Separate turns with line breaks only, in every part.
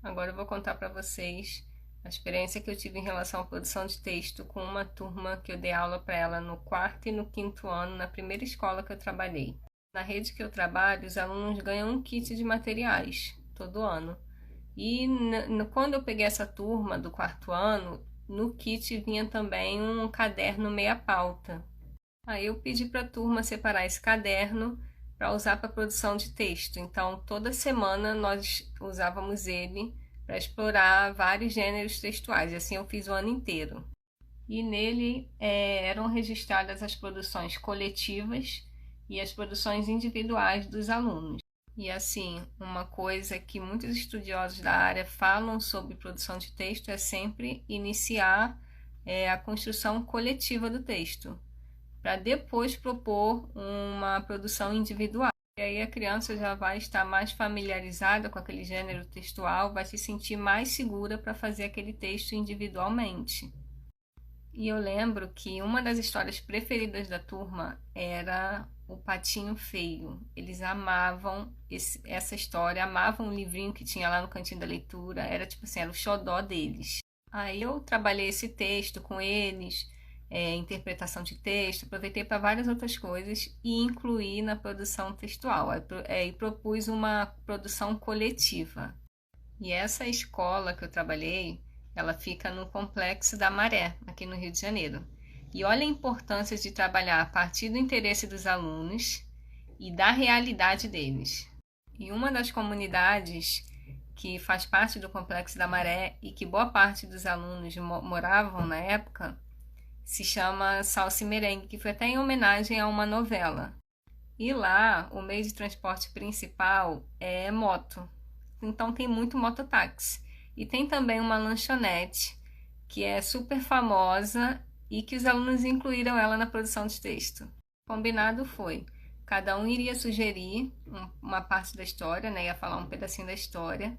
Agora eu vou contar para vocês a experiência que eu tive em relação à produção de texto com uma turma que eu dei aula para ela no quarto e no quinto ano, na primeira escola que eu trabalhei. Na rede que eu trabalho, os alunos ganham um kit de materiais todo ano. E quando eu peguei essa turma do quarto ano, no kit vinha também um caderno meia pauta. Aí eu pedi para a turma separar esse caderno para usar para produção de texto. Então, toda semana nós usávamos ele para explorar vários gêneros textuais. E assim eu fiz o ano inteiro. E nele eram registradas as produções coletivas e as produções individuais dos alunos. E assim, uma coisa que muitos estudiosos da área falam sobre produção de texto é sempre iniciar a construção coletiva do texto, para depois propor uma produção individual. E aí a criança já vai estar mais familiarizada com aquele gênero textual, vai se sentir mais segura para fazer aquele texto individualmente. E eu lembro que uma das histórias preferidas da turma era O Patinho Feio. Eles amavam essa história, amavam o livrinho que tinha lá no cantinho da leitura, era tipo assim, era o xodó deles. Aí eu trabalhei esse texto com eles, interpretação de texto, aproveitei para várias outras coisas e incluí na produção textual. E propus uma produção coletiva. E essa escola que eu trabalhei, ela fica no Complexo da Maré, aqui no Rio de Janeiro. E olha a importância de trabalhar a partir do interesse dos alunos e da realidade deles. E uma das comunidades que faz parte do Complexo da Maré e que boa parte dos alunos moravam na época, se chama Salsa e Merengue, que foi até em homenagem a uma novela. E lá, o meio de transporte principal é moto. Então tem muito mototáxi. E tem também uma lanchonete que é super famosa e que os alunos incluíram ela na produção de texto. Combinado foi, cada um iria sugerir uma parte da história, né? Ia falar um pedacinho da história.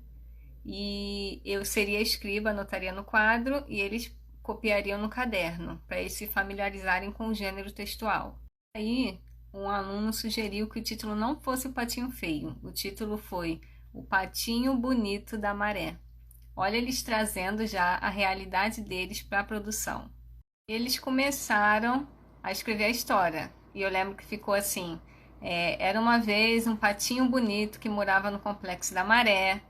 E eu seria a escriba, anotaria no quadro e eles copiariam no caderno, para eles se familiarizarem com o gênero textual. Aí, um aluno sugeriu que o título não fosse O Patinho Feio, o título foi O Patinho Bonito da Maré. Olha eles trazendo já a realidade deles para a produção. Eles começaram a escrever a história, e eu lembro que ficou assim, era uma vez um patinho bonito que morava no Complexo da Maré,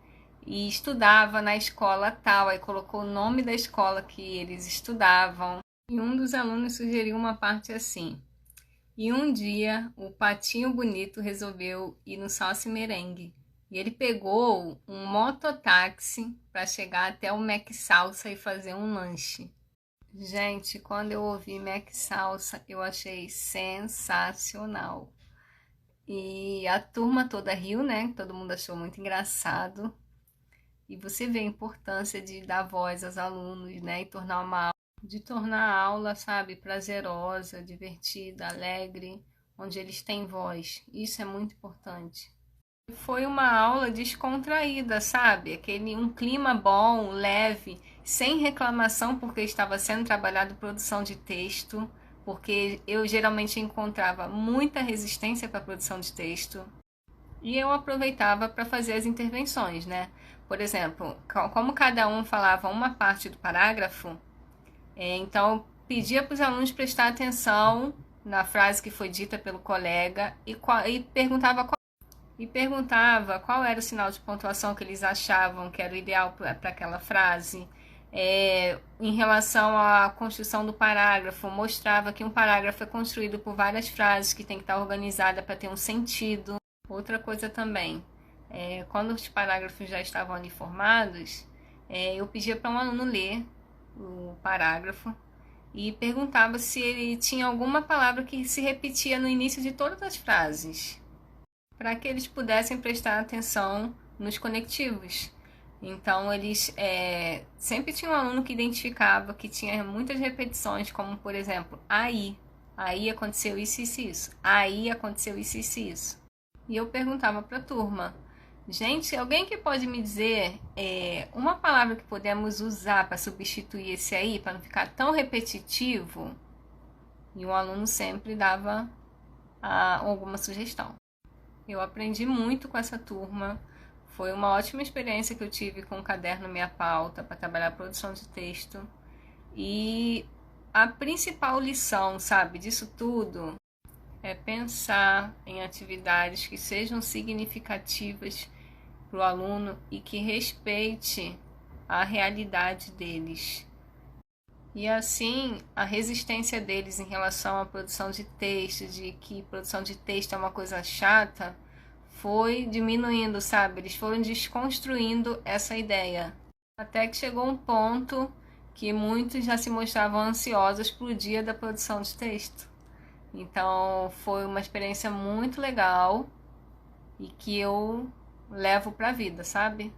e estudava na escola tal, aí colocou o nome da escola que eles estudavam, e um dos alunos sugeriu uma parte assim: e um dia o patinho bonito resolveu ir no Salsa e Merengue, e ele pegou um mototáxi para chegar até o Mac Salsa e fazer um lanche. Gente, quando eu ouvi Mac Salsa, eu achei sensacional. E a turma toda riu, né? Todo mundo achou muito engraçado. E você vê a importância de dar voz aos alunos, né? E tornar a aula, sabe, prazerosa, divertida, alegre, onde eles têm voz. Isso é muito importante. Foi uma aula descontraída, sabe? Um clima bom, leve, sem reclamação porque estava sendo trabalhado produção de texto, porque eu geralmente encontrava muita resistência para a produção de texto. E eu aproveitava para fazer as intervenções, né? Por exemplo, como cada um falava uma parte do parágrafo, então eu pedia para os alunos prestar atenção na frase que foi dita pelo colega e perguntava qual era o sinal de pontuação que eles achavam que era o ideal para aquela frase. Em relação à construção do parágrafo, mostrava que um parágrafo é construído por várias frases que tem que estar organizada para ter um sentido. Outra coisa também, quando os parágrafos já estavam ali formados, eu pedia para um aluno ler o parágrafo e perguntava se ele tinha alguma palavra que se repetia no início de todas as frases, para que eles pudessem prestar atenção nos conectivos. Então, eles sempre tinha um aluno que identificava que tinha muitas repetições, como, por exemplo, aí aconteceu isso, isso, isso, aí aconteceu isso, isso, isso. E eu perguntava para a turma, gente, alguém que pode me dizer uma palavra que podemos usar para substituir esse aí, para não ficar tão repetitivo? E o aluno sempre dava alguma sugestão. Eu aprendi muito com essa turma, Foi uma ótima experiência que eu tive com o caderno Minha Pauta para trabalhar a produção de texto. E a principal lição, sabe, disso tudo é pensar em atividades que sejam significativas para o aluno e que respeite a realidade deles. E assim, a resistência deles em relação à produção de texto, de que produção de texto é uma coisa chata, foi diminuindo, sabe? Eles foram desconstruindo essa ideia. Até que chegou um ponto que muitos já se mostravam ansiosos para o dia da produção de texto. Então foi uma experiência muito legal e que eu levo para a vida, sabe?